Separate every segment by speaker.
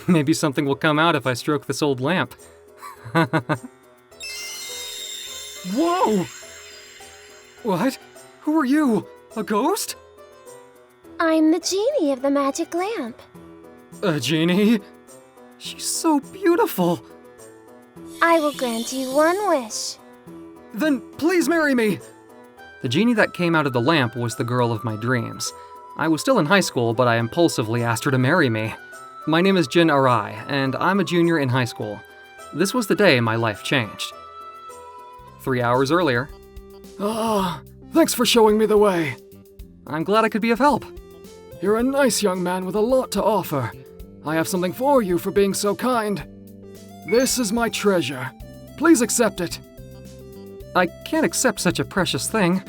Speaker 1: Maybe something will come out if I stroke this old lamp. Whoa! What? Who are you? A ghost?
Speaker 2: I'm the genie of the magic lamp.
Speaker 1: A genie? She's so beautiful.
Speaker 2: I will grant you one wish.
Speaker 1: Then please marry me! The genie that came out of the lamp was the girl of my dreams. I was still in high school, but I impulsively asked her to marry me. My name is Jin Arai, and I'm a junior in high school. This was the day my life changed. 3 hours earlier.
Speaker 3: Thanks for showing me the way.
Speaker 1: I'm glad I could be of help.
Speaker 3: You're a nice young man with a lot to offer. I have something for you for being so kind. This is my treasure. Please accept it.
Speaker 1: I can't accept such a precious thing.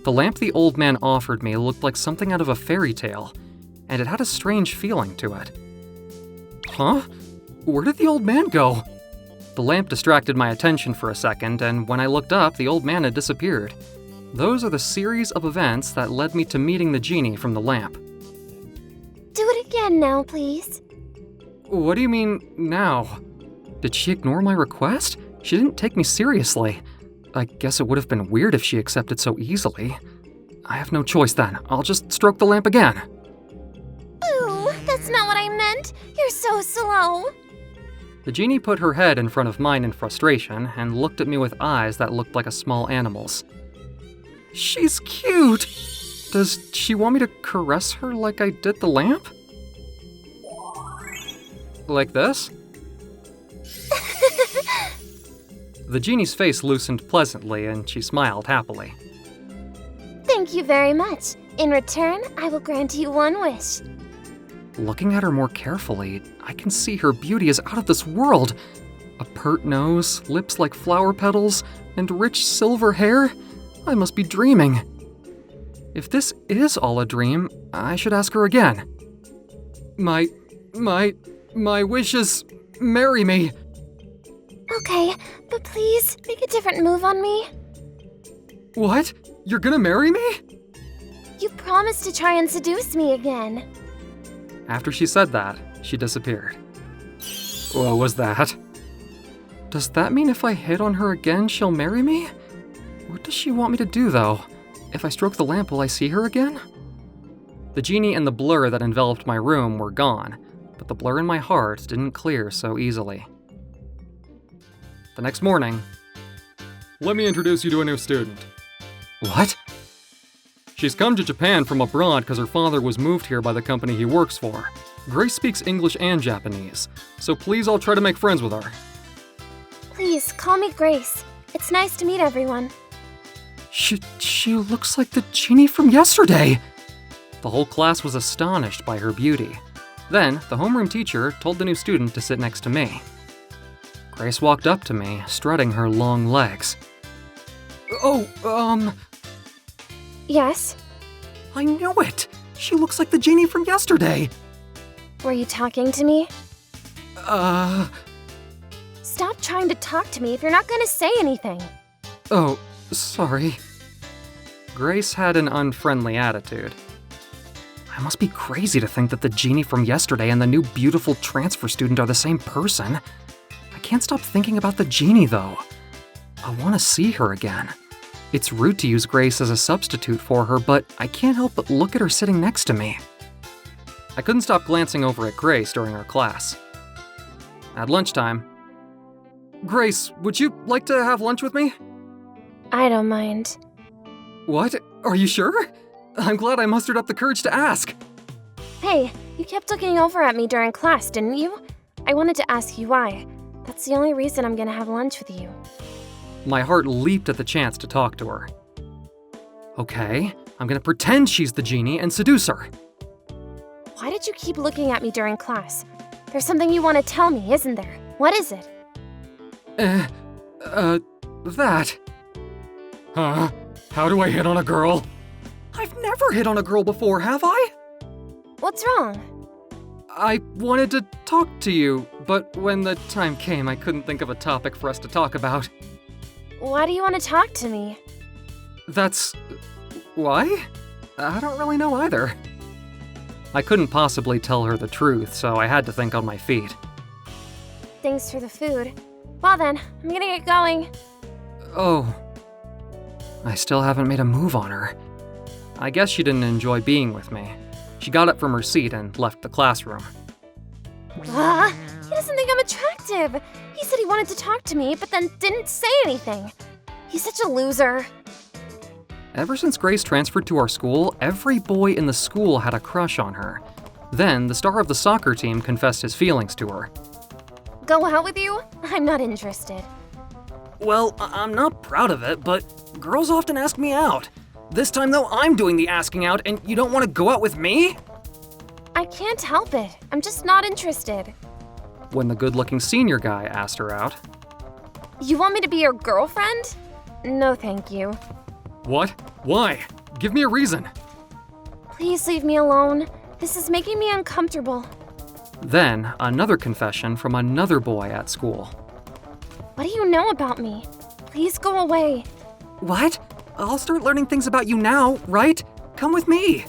Speaker 1: The lamp the old man offered me looked like something out of a fairy tale, and it had a strange feeling to it. Huh? Where did the old man go? The lamp distracted my attention for a second, and when I looked up, the old man had disappeared. Those are the series of events that led me to meeting the genie from the lamp.
Speaker 2: Do it again now, please.
Speaker 1: What do you mean, now? Did she ignore my request? She didn't take me seriously. I guess it would have been weird if she accepted so easily. I have no choice then. I'll just stroke the lamp again.
Speaker 2: Ooh, that's not what I meant. You're so slow.
Speaker 1: The genie put her head in front of mine in frustration and looked at me with eyes that looked like a small animal's. She's cute! Does she want me to caress her like I did the lamp? Like this? The genie's face loosened pleasantly and she smiled happily.
Speaker 2: Thank you very much. In return, I will grant you one wish.
Speaker 1: Looking at her more carefully, I can see her beauty is out of this world. A pert nose, lips like flower petals, and rich silver hair. I must be dreaming. If this is all a dream, I should ask her again. My wish is marry me.
Speaker 2: Okay, but please make a different move on me.
Speaker 1: What? You're gonna marry me?
Speaker 2: You promised to try and seduce me again.
Speaker 1: After she said that, she disappeared. What was that? Does that mean if I hit on her again, she'll marry me? What does she want me to do, though? If I stroke the lamp, will I see her again? The genie and the blur that enveloped my room were gone, but the blur in my heart didn't clear so easily. The next morning, let me introduce you to a new student. What? She's come to Japan from abroad because her father was moved here by the company he works for. Grace speaks English and Japanese, so please I'll try to make friends with her.
Speaker 2: Please, call me Grace. It's nice to meet everyone.
Speaker 1: She looks like the genie from yesterday! The whole class was astonished by her beauty. Then, the homeroom teacher told the new student to sit next to me. Grace walked up to me, strutting her long legs.
Speaker 2: Yes?
Speaker 1: I knew it! She looks like the genie from yesterday!
Speaker 2: Were you talking to me?
Speaker 1: Stop
Speaker 2: trying to talk to me if you're not gonna say anything.
Speaker 1: Oh, sorry. Grace had an unfriendly attitude. I must be crazy to think that the genie from yesterday and the new beautiful transfer student are the same person. I can't stop thinking about the genie, though. I want to see her again. It's rude to use Grace as a substitute for her, but I can't help but look at her sitting next to me. I couldn't stop glancing over at Grace during our class. At lunchtime, Grace, would you like to have lunch with me?
Speaker 2: I don't mind.
Speaker 1: What? Are you sure? I'm glad I mustered up the courage to ask.
Speaker 2: Hey, you kept looking over at me during class, didn't you? I wanted to ask you why. That's the only reason I'm gonna have lunch with you.
Speaker 1: My heart leaped at the chance to talk to her. Okay, I'm gonna pretend she's the genie and seduce her.
Speaker 2: Why did you keep looking at me during class? There's something you want to tell me, isn't there? What is it?
Speaker 1: That. Huh? How do I hit on a girl? I've never hit on a girl before, have I?
Speaker 2: What's wrong?
Speaker 1: I wanted to talk to you, but when the time came, I couldn't think of a topic for us to talk about.
Speaker 2: Why do you want to talk to me?
Speaker 1: That's... why? I don't really know either. I couldn't possibly tell her the truth, so I had to think on my feet.
Speaker 2: Thanks for the food. Well then, I'm gonna get going.
Speaker 1: Oh. I still haven't made a move on her. I guess she didn't enjoy being with me. She got up from her seat and left the classroom.
Speaker 2: He doesn't think I'm attractive. He said he wanted to talk to me, but then didn't say anything. He's such a loser.
Speaker 1: Ever since Grace transferred to our school, every boy in the school had a crush on her. Then, the star of the soccer team confessed his feelings to her.
Speaker 2: Go out with you? I'm not interested.
Speaker 4: Well, I'm not proud of it, but girls often ask me out. This time, though, I'm doing the asking out, and you don't want to go out with me?
Speaker 2: I can't help it. I'm just not interested.
Speaker 1: When the good-looking senior guy asked her out.
Speaker 2: You want me to be your girlfriend? No, thank you.
Speaker 1: What? Why? Give me a reason.
Speaker 2: Please leave me alone. This is making me uncomfortable.
Speaker 1: Then, another confession from another boy at school.
Speaker 2: What do you know about me? Please go away.
Speaker 4: What? I'll start learning things about you now, right? Come with me.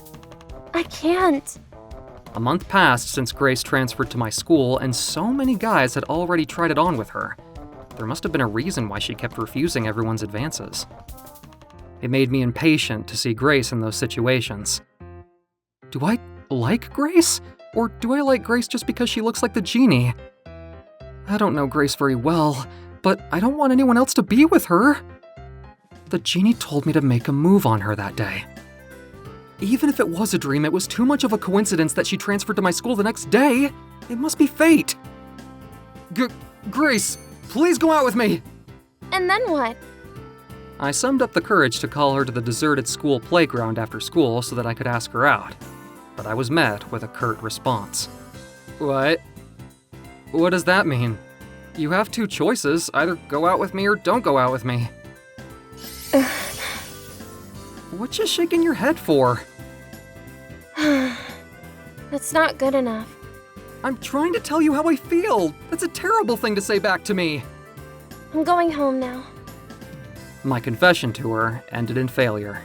Speaker 2: I can't.
Speaker 1: A month passed since Grace transferred to my school, and so many guys had already tried it on with her. There must have been a reason why she kept refusing everyone's advances. It made me impatient to see Grace in those situations. Do I like Grace? Or do I like Grace just because she looks like the genie? I don't know Grace very well, but I don't want anyone else to be with her. The genie told me to make a move on her that day. Even if it was a dream, it was too much of a coincidence that she transferred to my school the next day. It must be fate. Grace, please go out with me.
Speaker 2: And then what?
Speaker 1: I summed up the courage to call her to the deserted school playground after school so that I could ask her out. But I was met with a curt response. What? What does that mean? You have two choices, either go out with me or don't go out with me. What you shaking your head for?
Speaker 2: That's not good enough.
Speaker 1: I'm trying to tell you how I feel. That's a terrible thing to say back to me.
Speaker 2: I'm going home now.
Speaker 1: My confession to her ended in failure.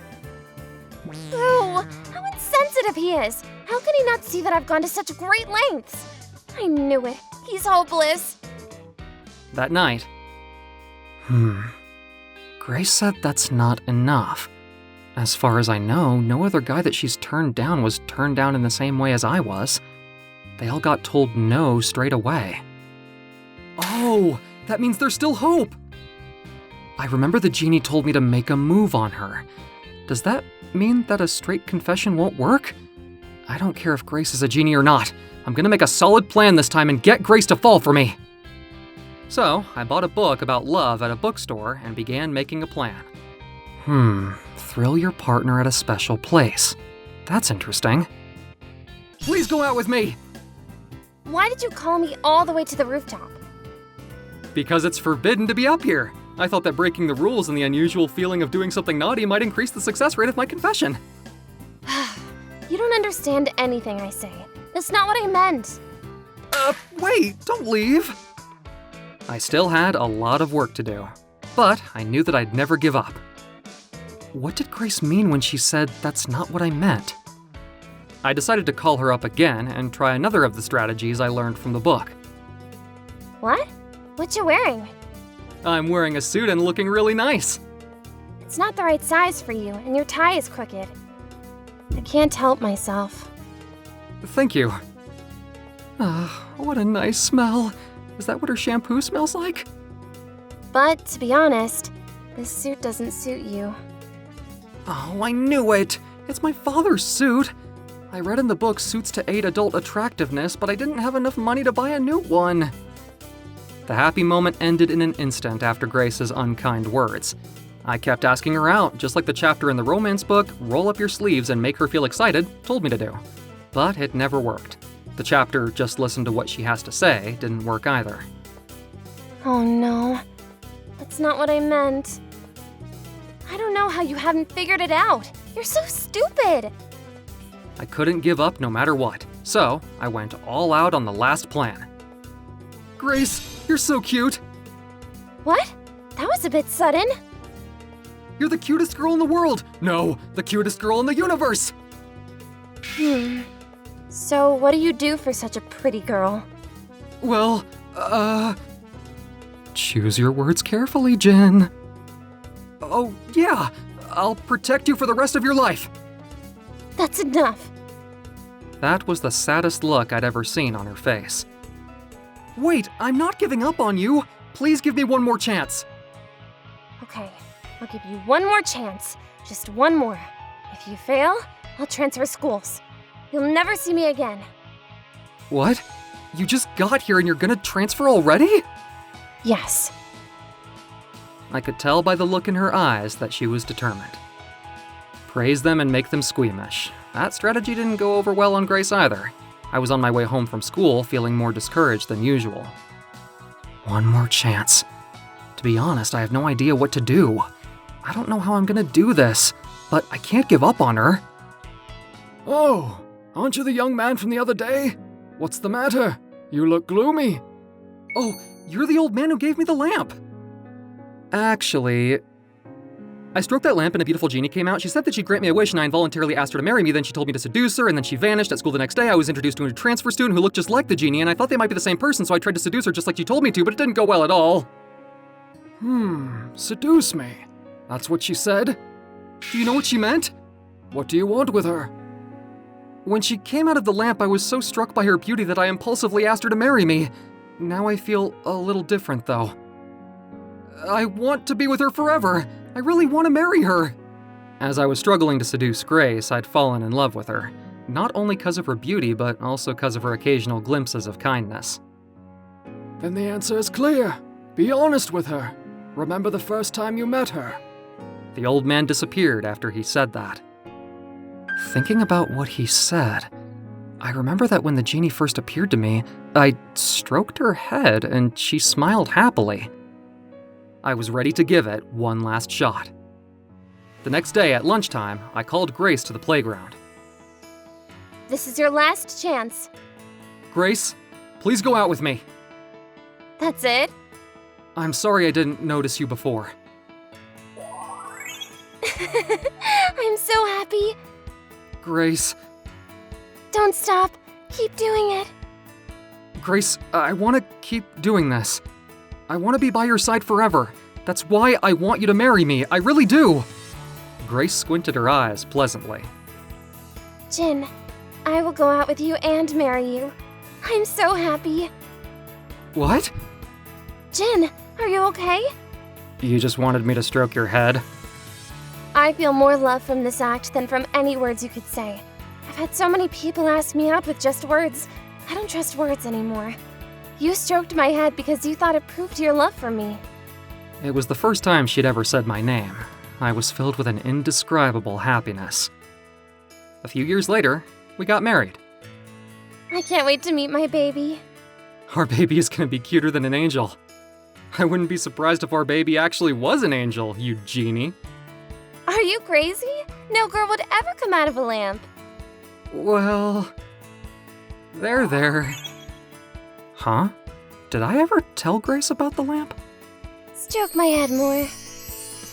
Speaker 2: Ew, how insensitive he is. How can he not see that I've gone to such great lengths? I knew it. He's hopeless.
Speaker 1: That night, Grace said that's not enough. As far as I know, no other guy that she's turned down was turned down in the same way as I was. They all got told no straight away. Oh, that means there's still hope. I remember the genie told me to make a move on her. Does that mean that a straight confession won't work? I don't care if Grace is a genie or not. I'm gonna make a solid plan this time and get Grace to fall for me. So, I bought a book about love at a bookstore and began making a plan. Thrill your partner at a special place. That's interesting. Please go out with me!
Speaker 2: Why did you call me all the way to the rooftop?
Speaker 1: Because it's forbidden to be up here. I thought that breaking the rules and the unusual feeling of doing something naughty might increase the success rate of my confession.
Speaker 2: You don't understand anything I say. That's not what I meant.
Speaker 1: Wait, don't leave! I still had a lot of work to do, but I knew that I'd never give up. What did Grace mean when she said that's not what I meant? I decided to call her up again and try another of the strategies I learned from the book.
Speaker 2: What? What you wearing?
Speaker 1: I'm wearing a suit and looking really nice.
Speaker 2: It's not the right size for you, and your tie is crooked. I can't help myself.
Speaker 1: Thank you. What a nice smell. Is that what her shampoo smells like?
Speaker 2: But, to be honest, this suit doesn't suit you.
Speaker 1: Oh, I knew it! It's my father's suit! I read in the book suits to aid adult attractiveness, but I didn't have enough money to buy a new one. The happy moment ended in an instant after Grace's unkind words. I kept asking her out, just like the chapter in the romance book, Roll Up Your Sleeves and Make Her Feel Excited, told me to do. But it never worked. The chapter, Just Listen to What She Has to Say, didn't work either.
Speaker 2: Oh no. That's not what I meant. I don't know how you haven't figured it out. You're so stupid.
Speaker 1: I couldn't give up no matter what, so I went all out on the last plan. Grace, you're so cute.
Speaker 2: What? That was a bit sudden.
Speaker 1: You're the cutest girl in the world. No, the cutest girl in the universe.
Speaker 2: So, what do you do for such a pretty girl?
Speaker 1: Well, choose your words carefully, Jin.
Speaker 4: Oh, yeah. I'll protect you for the rest of your life.
Speaker 2: That's enough.
Speaker 1: That was the saddest look I'd ever seen on her face.
Speaker 4: Wait, I'm not giving up on you. Please give me one more chance.
Speaker 2: Okay, I'll give you one more chance. Just one more. If you fail, I'll transfer schools. You'll never see me again.
Speaker 1: What? You just got here and you're gonna transfer already?
Speaker 2: Yes.
Speaker 1: I could tell by the look in her eyes that she was determined. Praise them and make them squeamish. That strategy didn't go over well on Grace either. I was on my way home from school feeling more discouraged than usual. One more chance. To be honest, I have no idea what to do. I don't know how I'm gonna do this, but I can't give up on her.
Speaker 3: Oh, aren't you the young man from the other day? What's the matter? You look gloomy.
Speaker 1: Oh, you're the old man who gave me the lamp. Actually, I stroked that lamp and a beautiful genie came out. She said that she'd grant me a wish and I involuntarily asked her to marry me. Then she told me to seduce her and then she vanished. At school the next day, I was introduced to a transfer student who looked just like the genie and I thought they might be the same person, so I tried to seduce her just like she told me to, but it didn't go well at all.
Speaker 3: Seduce me. That's what she said?
Speaker 1: Do you know what she meant?
Speaker 3: What do you want with her?
Speaker 1: When she came out of the lamp, I was so struck by her beauty that I impulsively asked her to marry me. Now I feel a little different, though. I want to be with her forever. I really want to marry her. As I was struggling to seduce Grace, I'd fallen in love with her. Not only because of her beauty, but also because of her occasional glimpses of kindness.
Speaker 3: Then the answer is clear. Be honest with her. Remember the first time you met her.
Speaker 1: The old man disappeared after he said that. Thinking about what he said, I remember that when the genie first appeared to me, I stroked her head and she smiled happily. I was ready to give it one last shot. The next day at lunchtime, I called Grace to the playground.
Speaker 2: This is your last chance.
Speaker 1: Grace, please go out with me.
Speaker 2: That's it?
Speaker 1: I'm sorry I didn't notice you before.
Speaker 2: I'm so happy.
Speaker 1: Grace,
Speaker 2: Don't stop. Keep doing it.
Speaker 1: Grace, I want to keep doing this. I want to be by your side forever. That's why I want you to marry me. I really do. Grace squinted her eyes pleasantly.
Speaker 2: Jin, I will go out with you and marry you. I'm so happy.
Speaker 1: What?
Speaker 2: Jin, are you okay?
Speaker 1: You just wanted me to stroke your head?
Speaker 2: I feel more love from this act than from any words you could say. I've had so many people ask me out with just words. I don't trust words anymore. You stroked my head because you thought it proved your love for me.
Speaker 1: It was the first time she'd ever said my name. I was filled with an indescribable happiness. A few years later, we got married.
Speaker 2: I can't wait to meet my baby.
Speaker 1: Our baby is gonna be cuter than an angel. I wouldn't be surprised if our baby actually was an angel, you genie.
Speaker 2: Are you crazy? No girl would ever come out of a lamp.
Speaker 1: Well, there. Huh? Did I ever tell Grace about the lamp?
Speaker 2: Stroke my head more.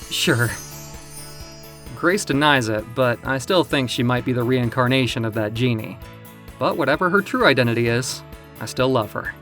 Speaker 1: Sure. Grace denies it, but I still think she might be the reincarnation of that genie. But whatever her true identity is, I still love her.